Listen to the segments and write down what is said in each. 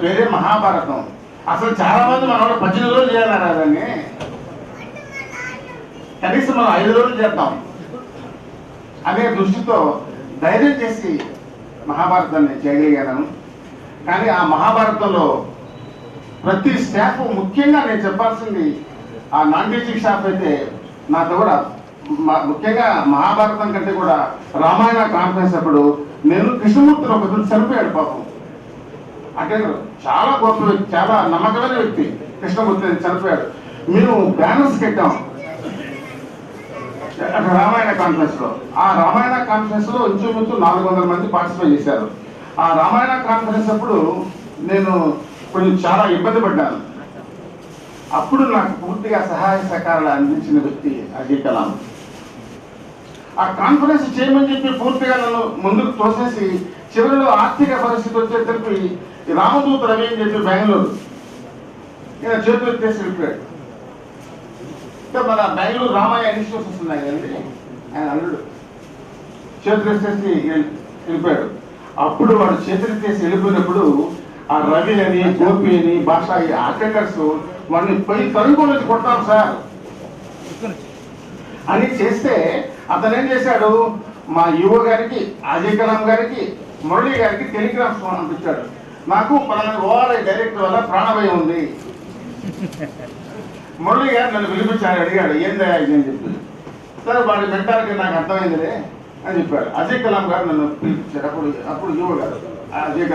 పేరే మహాభారతం. అసలు చాలా మంది మన వాళ్ళు 18 రోజులు చేయాలన్నారు దాన్ని, కనీసం మనం 5 రోజులు చేద్దాం అనే దృష్టితో ధైర్యం చేసి మహాభారతాన్ని చేయగలిగాను. కానీ ఆ మహాభారతంలో ప్రతి స్టాఫ్, ముఖ్యంగా నేను చెప్పాల్సింది ఆ నాన్ టీచింగ్ స్టాఫ్ అయితే నాతో కూడా ముఖ్యంగా మహాభారతం కంటే కూడా రామాయణ కాన్ఫరెన్స్ అప్పుడు నేను కృష్ణమూర్తిని ఒక చనిపోయాడు పాపం. అంటే చాలా గొప్ప వ్యక్తి, చాలా నమ్మకమైన వ్యక్తి కృష్ణమూర్తి చనిపోయాడు. మేము బ్యానర్స్ కట్టాం రామాయణ కాన్ఫరెన్స్ లో. ఆ రామాయణ కాన్ఫరెన్స్ లో ఇంచుమించు 400 మంది పార్టిసిపేట్ చేశారు. ఆ రామాయణ కాన్ఫరెన్స్ అప్పుడు నేను కొంచెం చాలా ఇబ్బంది పడ్డాను. అప్పుడు నాకు పూర్తిగా సహాయ సహకారాలు అందించిన వ్యక్తి అజయ్ కలాం. ఆ కాన్ఫరెన్స్ చేయమని చెప్పి పూర్తిగా నన్ను ముందుకు తోసేసి చివరిలో ఆర్థిక పరిస్థితి వచ్చేసరికి రామదూత రవి అని చెప్పి బెంగళూరు ఈయన చేతులు ఎత్తేసి వెళ్ళిపోయాడు. మన బెంగళూరు రామయ్య ఇన్స్టిట్యూషన్స్ ఉన్నాయి కదండి, ఆయన అల్లుడు చేతులు ఎత్తేసి వెళ్ళిపోయాడు. అప్పుడు వాడు చేతులు ఎత్తేసి వెళ్ళిపోయినప్పుడు ఆ రవి అని గోపి అని భాష అటెండర్స్ వాడిని పోయి తరుగు నుంచి కొట్టాం సార్ అని చేస్తే అతను ఏం చేశాడు, మా యువ గారికి, అజయ్ కలాం గారికి, మురళి గారికి టెలిగ్రామ్స్ పంపించాడు. నాకు పలానా ఓఆర్ఐ డైరెక్టర్ వల్ల ప్రాణభయం ఉంది. మురళి గారు నన్ను పిలిపించాడు, అడిగాడు ఏందా ఇది అని చెప్పి. సరే వాడి మెంటాలిటీ నాకు అర్థమైందిలే అని చెప్పాడు. అజయ్ కలాం గారు నన్ను పిలిపించారు. అప్పుడు యువ గారు అజయ్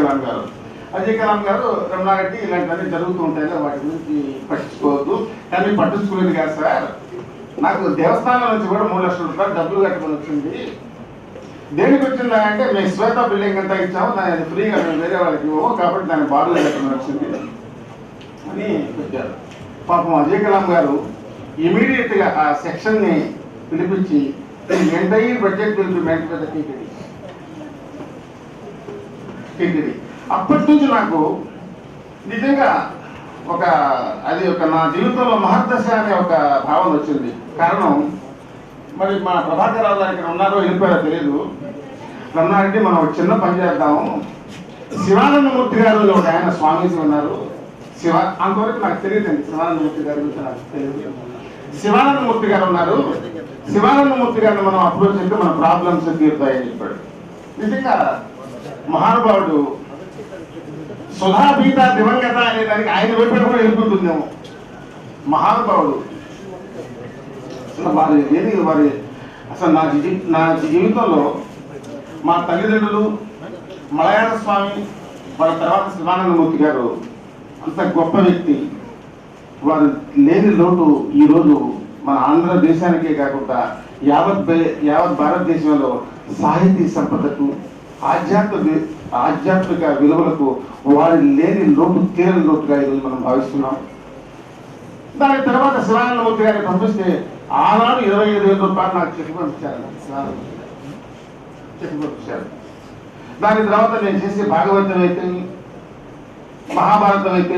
కలాం గారు రమణారెడ్డి ఇలాంటివన్నీ జరుగుతూ ఉంటాయి, వాటి గురించి పట్టించుకోవద్దు. కానీ పట్టించుకోలేదు కాదు సార్, నాకు దేవస్థానం నుంచి కూడా 3 లక్షల రూపాయలు డబ్బులు కట్టుకొని వచ్చింది. దేనికి వచ్చిందా అంటే మేము శ్వేత బిల్డింగ్ అంతా ఇచ్చాము, దాన్ని ఫ్రీగా మేము వేరే వాళ్ళకి ఇవ్వము కాబట్టి దాన్ని బాధలు కట్టుకొని వచ్చింది అని చెప్పారు. పాపం అజయ్ కలాం గారు ఇమీడియట్ గా ఆ సెక్షన్ ని పిలిపించి entire budget will be maintained with TTD. అప్పటి నుంచి నాకు నిజంగా అది ఒక నా జీవితంలో మహర్దశ అనే ఒక భావన వచ్చింది. కారణం మరి మా ప్రభాకర్ రావు గారు ఇక్కడ ఉన్నారో వెళ్ళిపోయారో తెలియదు. రమణారెడ్డి మనం ఒక చిన్న పని చేద్దాము, శివానందమూర్తి గారు ఒక ఆయన స్వామీజీ ఉన్నారు, అంతవరకు నాకు తెలియదండి శివానందమూర్తి గారి గురించి నాకు తెలియదు. శివానందమూర్తి గారు ఉన్నారు, శివానందమూర్తి గారిని మనం అప్రోచ్ అయితే మన ప్రాబ్లమ్స్ తీరుతాయని చెప్పాడు. నిజంగా మహానుభావుడు సుధాపీత దివంగత అనే దానికి ఆయన వైపు కూడా వెళ్ళిపోతుందేమో. మహానుభావుడు అసలు నా జీవితంలో మా తల్లిదండ్రులు, మలయాళ స్వామి, వాళ్ళ తర్వాత శివానందమూర్తి గారు అంత గొప్ప వ్యక్తి. వారు లేని లోటు ఈరోజు మన ఆంధ్రదేశానికే కాకుండా యావత్ భారతదేశంలో సాహితీ సంపదకు, ఆధ్యాత్మిక విలువలకు వారి లేని లోటు తీరని లోటుగా ఈరోజు మనం భావిస్తున్నాం. దాని తర్వాత శివానందమూర్తి గారిని పంపిస్తే ఆనాడు 25,000 రూపాయలు నాకు చెక్ పంపించారు. దాని తర్వాత నేను చేసే భాగవతం అయితే, మహాభారతం అయితే,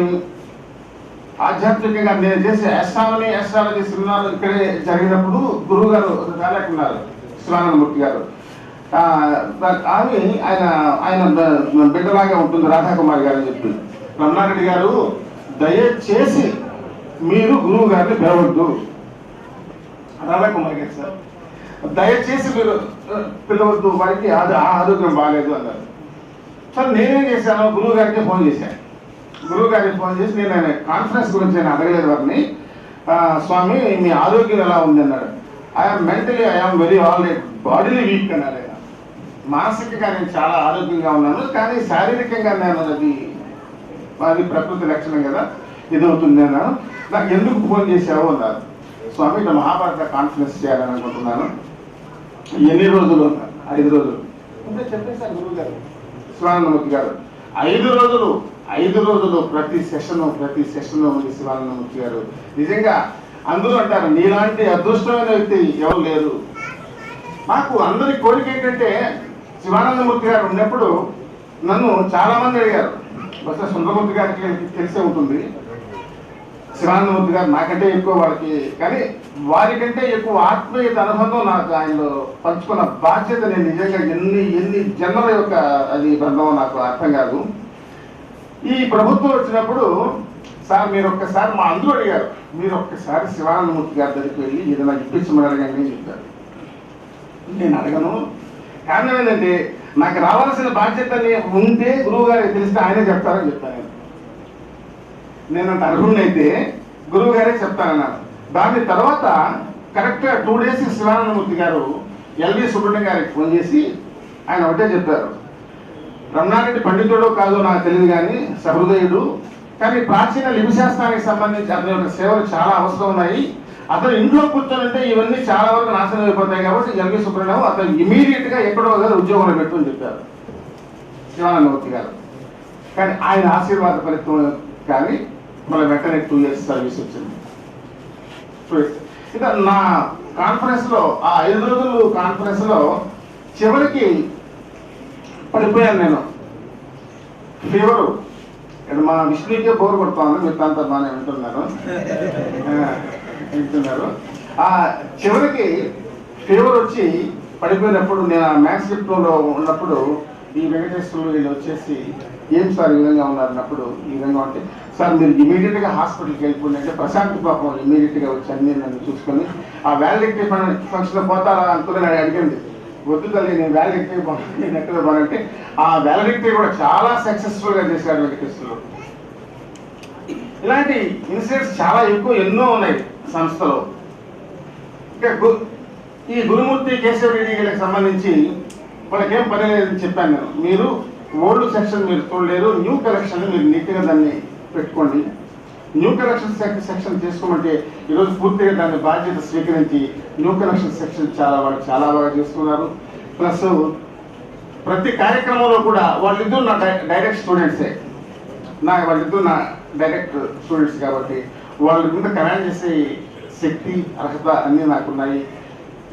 ఆధ్యాత్మికంగా నేను చేసే ఆస్ట్రాలజీ సెమినార్ ఇక్కడే జరిగినప్పుడు గురువు గారు ఉన్నారు శివానందమూర్తి గారు. ఆయన బిడ్డలాగా ఉంటుంది రాధాకుమారి గారు అని చెప్పి, రమణారెడ్డి గారు దయచేసి మీరు గురువు గారిని పిలవద్దు, రాధాకుమారి గారు సార్ దయచేసి మీరు పిలవద్దు, వారికి ఆరోగ్యం బాగాలేదు అన్నారు. సార్ నేనేం చేశాను, గురువు గారికి ఫోన్ చేశాను. గురువు గారికి ఫోన్ చేసి నేను ఆయన కాన్ఫరెన్స్ గురించి నేను అడగలేదు వారిని. స్వామి మీ ఆరోగ్యం ఎలా ఉంది అన్నాడు. I'm mentally I'm very already bodily week అన్నాడు ఆయన. మానసికంగా నేను చాలా ఆరోగ్యంగా ఉన్నాను, కానీ శారీరకంగా నేను అది ప్రకృతి లక్షణం కదా, ఇదవుతుంది అన్నాను. నాకు ఎందుకు ఫోన్ చేశావు అన్నారు. స్వామి ఇట్లా మహాభారత కాన్ఫరెన్స్ చేయాలని అనుకుంటున్నాను. ఎన్ని రోజులు? 5 రోజులు అంటే చెప్పేశారు గురువు గారు శివానందమూర్తి గారు. 5 రోజులు ప్రతి సెషన్ ఉంది శివానందమూర్తి గారు. నిజంగా అందరూ అంటారు నీలాంటి అదృష్టమైన వ్యక్తి ఎవరు లేరు. నాకు అందరి కోరిక ఏంటంటే శివానందమూర్తి గారు ఉన్నప్పుడు నన్ను చాలా మంది అడిగారు. బహుశా సుందరమూర్తి గారికి తెలిసే ఉంటుంది, శివానందమూర్తి గారు నాకంటే ఎక్కువ వాళ్ళకి, కానీ వారికంటే ఎక్కువ ఆత్మీయత అనుబంధం నాకు ఆయనలో పంచుకున్న బాధ్యత. నేను నిజంగా ఎన్ని జన్మల యొక్క అది బంధం నాకు అర్థం కాదు. ఈ ప్రభుత్వం వచ్చినప్పుడు సార్ మీరు ఒక్కసారి మా అందరూ అడిగారు, మీరు ఒక్కసారి శివానందమూర్తి గారి దగ్గరికి వెళ్ళి ఏదైనా ఇప్పించమని అడగండి అని చెప్పారు. నేను అడగను. కారణం ఏంటంటే నాకు రావాల్సిన బాధ్యత ఉంటే గురువు గారికి తెలిస్తే ఆయనే చెప్తారని చెప్పాను. నేను అంత అర్హుడినైతే గురువు గారే చెప్తానన్నాను. దాని తర్వాత కరెక్ట్గా 2 days శివానందమూర్తి గారు ఎల్వి సుబ్రహ్మణ్యం గారికి ఫోన్ చేసి ఆయన ఒకటే చెప్పారు, రమణారెడ్డి పండితుడో కాదో నాకు తెలియదు కానీ సహృదయుడు, కానీ ప్రాచీన లిపి శాస్త్రానికి సంబంధించి అతని యొక్క సేవలు చాలా అవసరం ఉన్నాయి. అతను ఇంట్లో కూర్చొని ఇవన్నీ చాలా వరకు నాశనం అయిపోతాయి కాబట్టి ఎల్వి సుబ్రహ్మణ్యం అతను ఇమీడియట్గా ఎక్కడో దగ్గర ఉద్యోగంలో పెట్టుకుని చెప్పారు శివానందమూర్తి గారు. కానీ ఆయన ఆశీర్వాద ఫలితం కానీ మళ్ళీ వెంటనే 2 years సర్వీస్ వచ్చింది. ఇంకా నా కాన్ఫరెన్స్లో ఆ 5 రోజులు కాన్ఫరెన్స్లో చివరికి పడిపోయాను నేను. ఫీవరు మా విష్ణుకే బోర్ కొడుతుంది, మీరు అంతా బాగానే వింటున్నారు. ఆ చివరికి ఫీవర్ వచ్చి పడిపోయినప్పుడు నేను ఆ మ్యాథ్స్ డిప్లో ఉన్నప్పుడు ఈ వెంకటేశ్వరులు వీళ్ళు వచ్చేసి ఏం సార్ ఈ విధంగా ఉన్నారన్నప్పుడు ఈ విధంగా ఉంటే సార్ మీరు ఇమీడియట్గా హాస్పిటల్కి వెళ్ళిపోండి అంటే ప్రశాంత్ పాపం ఇమీడియట్గా వచ్చి అన్ని నన్ను చూసుకొని ఆ వ్యాలిడిటీ ఫంక్షన్ పోతారా అనుకుని అడిగింది. వద్దు తల్లి నేను వ్యాలిడిటీ నేను ఎక్కడ పోనంటే ఆ వ్యాలిడిటీ కూడా చాలా సక్సెస్ఫుల్గా చేశాడు వెంకటేశ్వరులు. ఇలాంటి ఇన్సిడెంట్స్ చాలా ఎక్కువ ఎన్నో ఉన్నాయి సంస్థలో. ఇంకా ఈ గురుమూర్తి కేశవ రెడ్డి గారికి సంబంధించి వాళ్ళకి ఏం పని లేదని చెప్పాను నేను. మీరు ఓల్డ్ సెక్షన్ మీరు చూడలేరు, న్యూ కలెక్షన్ మీరు నీట్గా దాన్ని పెట్టుకోండి. న్యూ కలెక్షన్ సెక్షన్ చేసుకోమంటే ఈరోజు పూర్తిగా దాన్ని బాధ్యత స్వీకరించి న్యూ కలెక్షన్ సెక్షన్ వాళ్ళు చాలా బాగా చేస్తున్నారు. ప్లస్ ప్రతి కార్యక్రమంలో కూడా వాళ్ళిద్దరు నా డైరెక్ట్ స్టూడెంట్సే, వాళ్ళిద్దరు నా డైరెక్ట్ స్టూడెంట్స్ కాబట్టి వాళ్ళ మీద కమాండ్ చేసే శక్తి అర్హత అన్నీ నాకున్నాయి.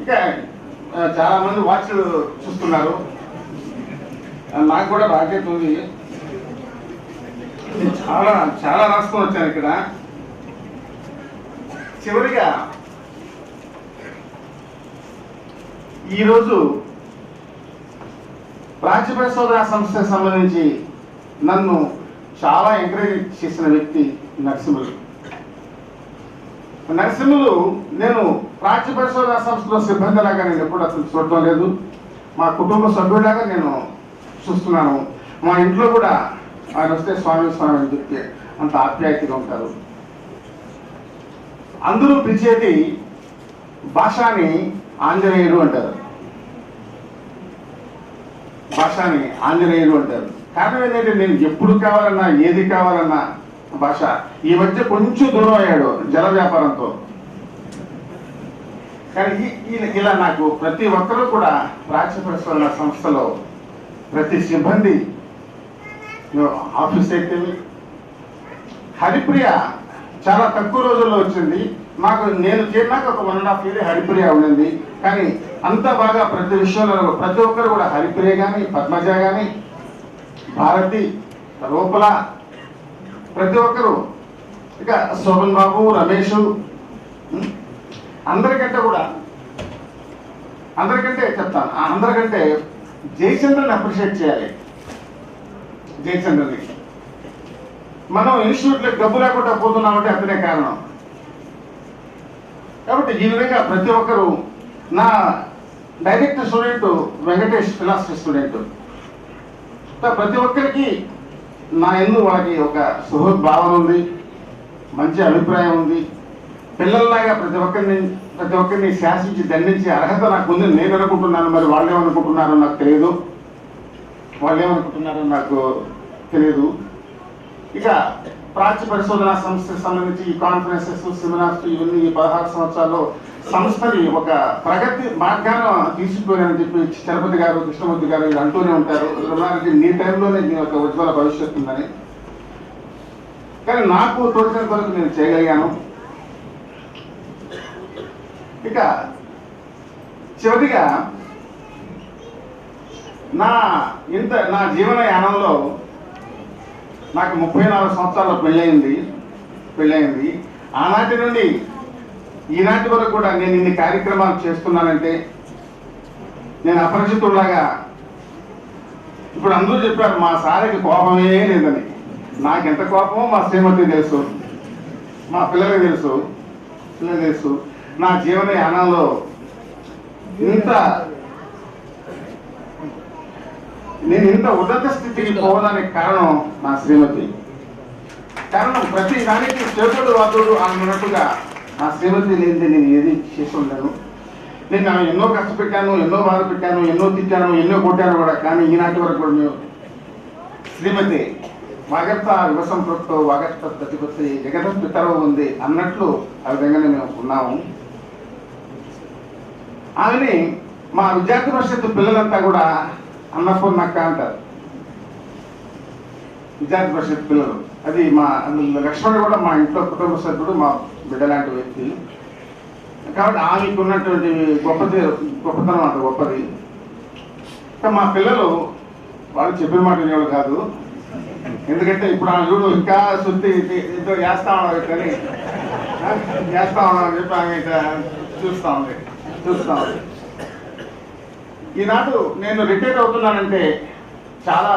ఇక చాలామంది వాచ్ చూస్తున్నారు, నాకు కూడా బాధ్యత ఉంది. నేను చాలా చాలా రాసుకొని వచ్చాను ఇక్కడ. చివరిగా ఈరోజు ప్రాచ్య పరిశోధన సంస్థకు సంబంధించి నన్ను చాలా ఎంకరేజ్ చేసిన వ్యక్తి నరసింహులు. నేను ప్రాచ్య పరిశోధన సంస్థలో సిబ్బందిలాగా నేను ఎప్పుడు అసలు చూడటం లేదు. మా కుటుంబ సభ్యులాగా నేను చూస్తున్నాను. మా ఇంట్లో కూడా ఆయన వస్తే స్వామి అని చెప్పి అంత ఆప్యాయతగా ఉంటారు. అందరూ పిలిచేది భాషాని ఆంజనేయుడు అంటారు. కారణం ఏంటంటే నేను ఎప్పుడు కావాలన్నా ఏది కావాలన్నా భాష ఈ మధ్య కొంచెం దూరం అయ్యాడు జల వ్యాపారంతో. కానీ ఇలా నాకు ప్రతి ఒక్కరూ కూడా ప్రాచ్య పరిశోధన సంస్థలో ప్రతి సిబ్బంది ఆఫీస్ అయితే హరిప్రియ చాలా తక్కువ రోజుల్లో వచ్చింది. నేను చేరినాక ఒక 1.5 year హరిప్రియ ఉండింది. కానీ అంత బాగా ప్రతి విషయంలో ప్రతి ఒక్కరు కూడా హరిప్రియ కానీ పద్మజ కానీ భారతి రూపల ప్రతి ఒక్కరు, ఇక శోభన్ బాబు రమేష్ అందరికంటే జయచంద్రని అప్రిషియేట్ చేయాలి. జయచంద్రని మనం ఇన్స్టిట్యూట్లో డబ్బు లేకుండా పోతున్నామంటే అతనే కారణం. కాబట్టి ఈ విధంగా ప్రతి ఒక్కరు నా direct student Venkatesh philosophy student. ప్రతి ఒక్కరికి నా ఎందు వాళ్ళకి ఒక సుహృద్భావన ఉంది, మంచి అభిప్రాయం ఉంది. పిల్లల్లాగా ప్రతి ఒక్కరిని శాసించి దండించే అర్హత నాకు ఉంది నేను అనుకుంటున్నాను. మరి వాళ్ళు ఏమనుకుంటున్నారో నాకు తెలియదు. ఇక ప్రాచ్య పరిశోధన సంస్థకు సంబంధించి ఈ కాన్ఫరెన్సెస్ సెమినార్స్ ఇవన్నీ 16 సంవత్సరాల్లో సంస్థని ఒక ప్రగతి మార్గాన తీసుకుపోయారని చెప్పి చలపతి గారు కృష్ణమూర్తి గారు ఇది అంటూనే ఉంటారు. రమణారెడ్డి నీ టైంలోనే నీ యొక్క ఉజ్వల భవిష్యత్తు ఉందని. కానీ నాకు తోచినంత వరకు నేను చేయగలిగాను. ఇక చివరిగా నా జీవన యానంలో నాకు 34 సంవత్సరాల్లో పెళ్ళయింది. ఆనాటి నుండి ఈనాటి వరకు కూడా నేను ఇన్ని కార్యక్రమాలు చేస్తున్నానంటే నేను అపరిచితుల్లాగా. ఇప్పుడు అందరూ చెప్పారు మా సార్కి కోపమే లేదని. నాకెంత కోపమో మా శ్రీమతి తెలుసు, మా పిల్లలకి తెలుసు, నా జీవన యానంలో నేను ఇంత ఉన్నత స్థితికి పోవడానికి కారణం నా శ్రీమతి. కారణం ప్రతి దానికి చేతుడు వాదుడు అన్నట్టుగా నా శ్రీమతి లేనిది నేను ఏది చేసి ఉండను. నేను ఆమె ఎన్నో కష్టపెట్టాను, ఎన్నో బాధ పెట్టాను, ఎన్నో తిట్టాను, ఎన్నో కొట్టాను కూడా. కానీ ఈనాటి వరకు కూడా మేము శ్రీమతి వాగర్త వివసం ప్రొక్తో వాగర్త ప్రతిపత్తి జగత పితరవ ఉంది అన్నట్లు ఆ విధంగానే మేము ఉన్నాము. ఆమెని మా విద్యార్థి పరిషత్తు పిల్లలంతా కూడా అన్నపూర్ణక్క అంటారు, విద్యార్థి పరిషత్ పిల్లలు. అది మా లక్ష్మణ్ కూడా మా ఇంట్లో కుటుంబ సభ్యుడు, మా బిడ్డ లాంటి వ్యక్తి. కాబట్టి ఆమెకు ఉన్నటువంటి గొప్పతనం అంత గొప్పది. మా పిల్లలు వాళ్ళు చెప్పిన మాట వినేవాళ్ళు కాదు. ఎందుకంటే ఇప్పుడు ఆమె చూడు ఇంకా శుద్ధి ఏదో చేస్తా ఉన్నావు కానీ చేస్తా ఉన్నావు అని చెప్పి ఆమె చూస్తా ఉంది. ఈనాడు నేను రిటైర్ అవుతున్నానంటే చాలా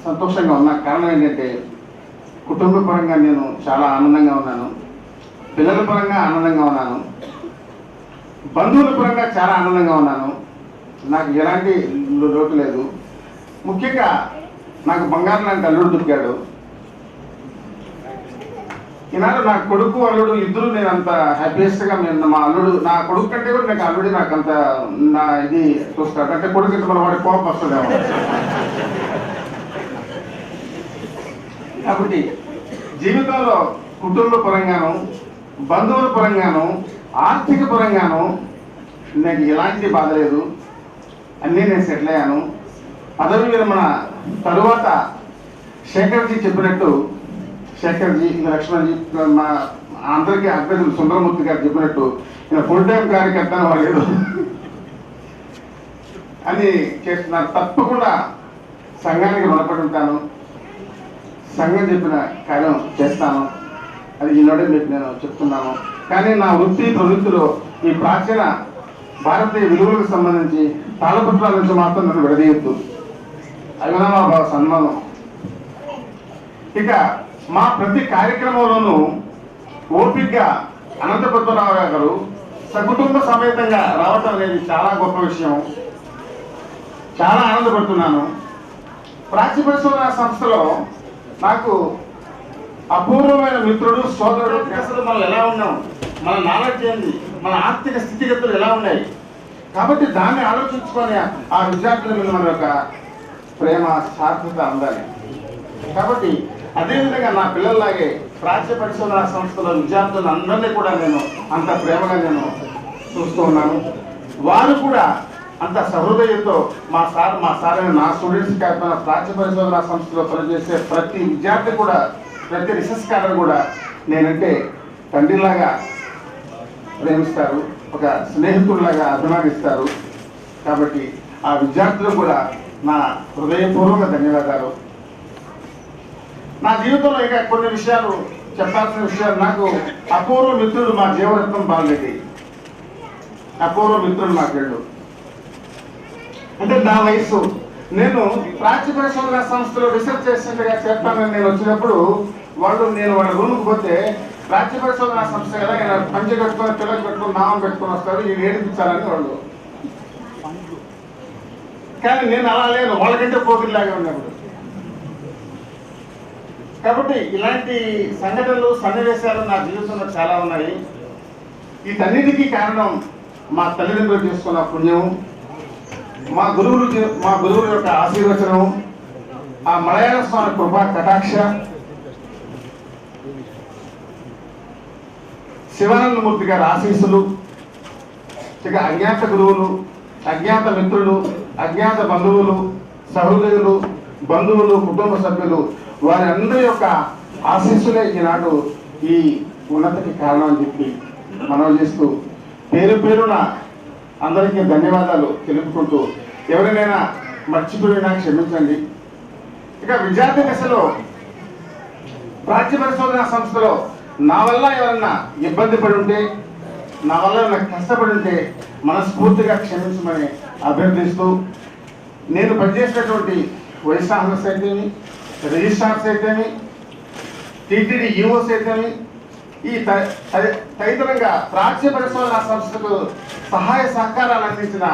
సంతోషంగా ఉన్నా. కారణం ఏంటంటే కుటుంబ పరంగా నేను చాలా ఆనందంగా ఉన్నాను, పిల్లల పరంగా ఆనందంగా ఉన్నాను, బంధువుల పరంగా చాలా ఆనందంగా ఉన్నాను. నాకు ఎలాంటి లోటు లేదు. ముఖ్యంగా నాకు బంగారం లాంటి అల్లుడు దొరికాడు. ఈనాడు నా కొడుకు అల్లుడు ఇద్దరు నేను అంత హ్యాపీయెస్ట్గా మా అల్లుడు, నా కొడుకు కంటే కూడా నాకు అల్లుడి నాకు అంత నా ఇది చూస్తాడు. అంటే కొడుకు ఇంత మన వాడి కోపం వస్తుందేమో. కాబట్టి జీవితంలో కుటుంబ పరంగాను, బంధువుల పరంగాను, ఆర్థిక పరంగాను నాకు ఎలాంటి బాధ లేదు. అన్నీ నేను సెటిల్ అయ్యాను. పదవి విరమణ తరువాత శేఖర్జీ చెప్పినట్టు, శేఖర్జీ లక్ష్మణ్జీ మా అందరికీ అభ్యర్థులు సుందరమూర్తి గారు చెప్పినట్టు నేను ఫుల్ టైం కార్యకర్త వాళ్ళు అని చేస్తున్నారు. తప్పకుండా సంఘానికి రుణపడి ఉంటాను, సంఘం చెప్పిన కార్యం చేస్తాను. అది ఈనాడే మీకు నేను చెప్తున్నాను. కానీ నా వృత్తి ప్రవృత్తిలో ఈ ప్రాచీన భారతీయ విలువలకు సంబంధించి తాళపత్రాల నుంచి మాత్రం నన్ను విడదీయద్దు. అవినాభావ సన్మానం. ఇక మా ప్రతి కార్యక్రమంలోనూ ఓపికగా అనంతపద్మరావు గారు సకుటుంబ సమేతంగా రావటం అనేది చాలా గొప్ప విషయం. చాలా ఆనందపడుతున్నాను. ప్రాచ్య పరిశోధన సంస్థలో నాకు అపూర్వమైన మిత్రుడు, సోదరుడు. అసలు మనం ఎలా ఉన్నాం, మన నాలెడ్జ్ ఏంది, మన ఆర్థిక స్థితిగతులు ఎలా ఉన్నాయి. కాబట్టి దాన్ని ఆలోచించుకొని ఆ విద్యార్థుల మీద మన యొక్క ప్రేమ సార్థకత అందాలి. కాబట్టి అదేవిధంగా నా పిల్లల్లాగే ప్రాచ్య పరిశోధన సంస్థల విద్యార్థులు అందరినీ కూడా నేను అంత ప్రేమగా నేను చూస్తూ ఉన్నాను. వారు కూడా అంత సహృదయంతో మా సార్ నా స్టూడెంట్స్ కాకపోయినా ప్రాచ్య పరిశోధన సంస్థలో పనిచేసే ప్రతి విద్యార్థి కూడా, ప్రతి రీసెర్చ్ స్కాలర్ కూడా నేనంటే తండ్రిలాగా ప్రేమిస్తారు, ఒక స్నేహితుడిలాగా అభిమానిస్తారు. కాబట్టి ఆ విద్యార్థులు కూడా నా హృదయపూర్వక ధన్యవాదాలు. నా జీవితంలో ఇంకా కొన్ని విషయాలు చెప్పాల్సిన విషయాలు. నాకు అపూర్వ మిత్రుడు మా జీవరత్నం బాలరెడ్డి, అపూర్వ మిత్రుడు మా ఫ్రెండు. అంటే నా వయసు, నేను ప్రాచ్య పరిశోధన సంస్థలో రీసెర్చ్ చేస్తానని నేను వచ్చినప్పుడు నేను వాళ్ళ రూమ్కి పోతే ప్రాచ్య పరిశోధన సంస్థ కదా, ఆయన పంచి కట్టుకొని పిల్లలు పెట్టుకొని నామం పెట్టుకొని వస్తారు, ఈ ఏడిపించాలని వాళ్ళు. కానీ నేను అలా లేను, వాళ్ళకంటే పోకిలాగా ఉన్నప్పుడు. కాబట్టి ఇలాంటి సంఘటనలు, సన్నివేశాలు నా జీవితంలో చాలా ఉన్నాయి. వీటన్నిటికీ కారణం మా తల్లిదండ్రులు చేసుకున్న పుణ్యం, మా గురువుల యొక్క ఆశీర్వచనం, ఆ మలయాళ స్వామి కృపా కటాక్ష, శివానందమూర్తి గారి ఆశీస్సులు, ఇక అజ్ఞాత గురువులు, అజ్ఞాత మిత్రులు, అజ్ఞాత బంధువులు, సహృదయులు, బంధువులు, కుటుంబ సభ్యులు, వారి అందరి యొక్క ఆశీస్సులే ఈనాడు ఈ ఉన్నతికి కారణం అని చెప్పి మనం చేస్తూ పేరు పేరున అందరికీ ధన్యవాదాలు తెలుపుకుంటూ, ఎవరినైనా మర్చిపోయినా క్షమించండి. ఇక విద్యార్థి దశలో ప్రాచ్య పరిశోధన సంస్థలో నా వల్ల ఎవరన్నా ఇబ్బంది పడి ఉంటే, నా వల్ల ఏమైనా కష్టపడి ఉంటే మనస్ఫూర్తిగా క్షమించమని అభ్యర్థిస్తూ, నేను పనిచేసినటువంటి వైస్ ఛాన్సలర్స్ అయితేమి, రిజిస్ట్రార్స్ అయితేమి, టీటీడీ ఈఓస్ అయితేమి ఈ తదితరంగా ప్రాచ్య పరిశోధన సంస్థకు సహాయ సహకారాలు అందించిన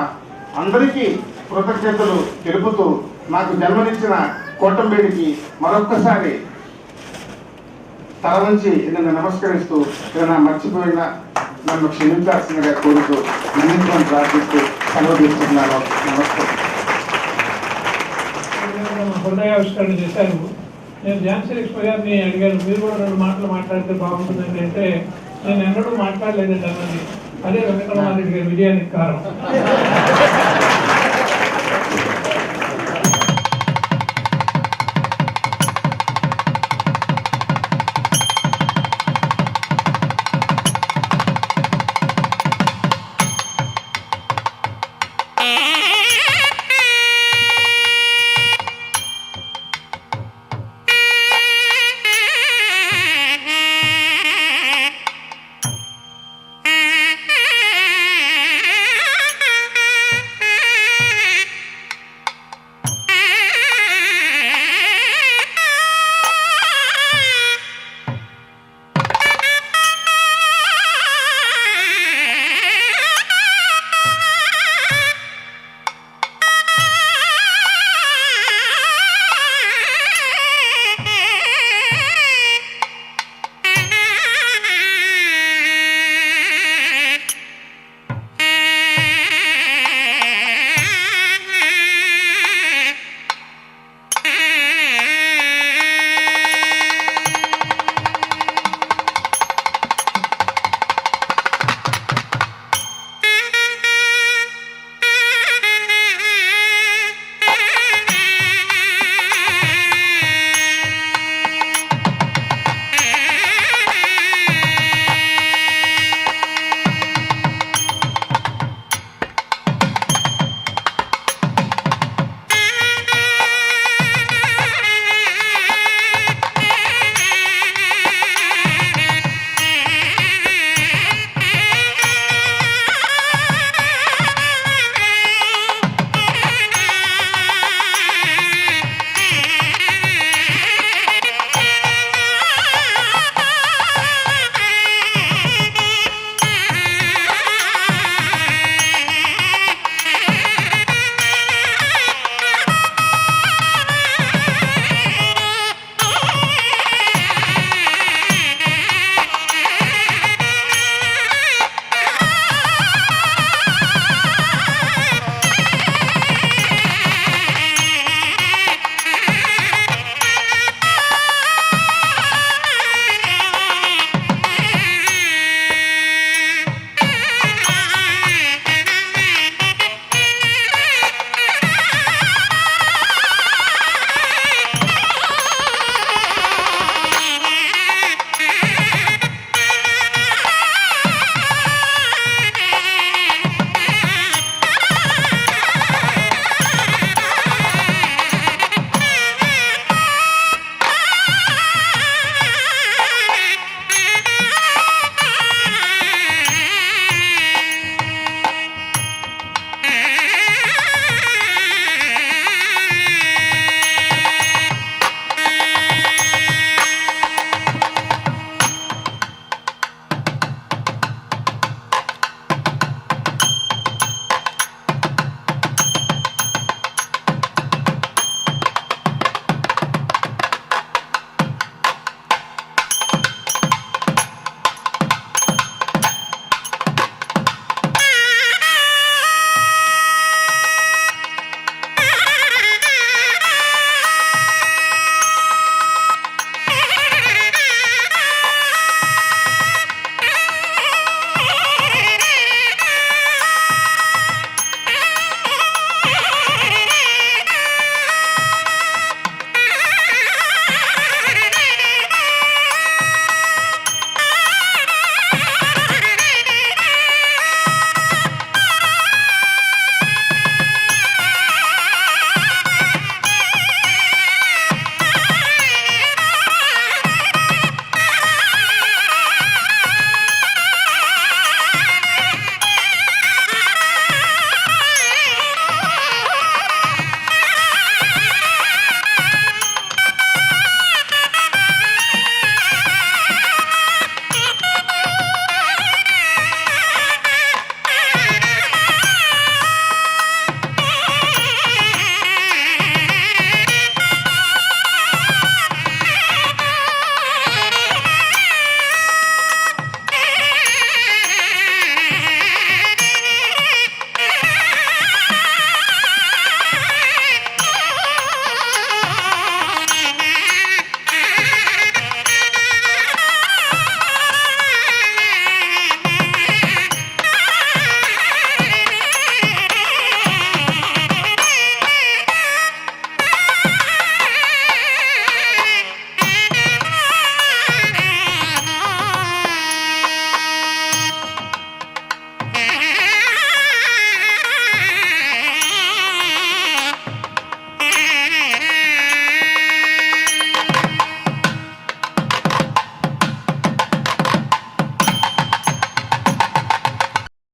అందరికీ కృతజ్ఞతలు తెలుపుతూ నాకు జన్మనిచ్చిన కోటంబేడికి మరొక్కసారి తల నుంచి నన్ను నమస్కరిస్తూ ఏదైనా మర్చిపోయినా నన్ను క్షమించాల్సిందిగా కోరుతూ నన్నింటిని ప్రార్థిస్తూ సెలవు తీసుకుంటున్నాను. నమస్కారం. హృదయావిష్కరణ చేశారు. నేను ఝాన్సీ లక్ష్మి గారిని అడిగాను, మీరు కూడా 2 మాటలు మాట్లాడితే బాగుంటుందండి అంటే, నేను ఎన్నడూ మాట్లాడలేదండి అన్నది. అదే వెంకటరమారెడ్డి గారి విజయానికి కారణం.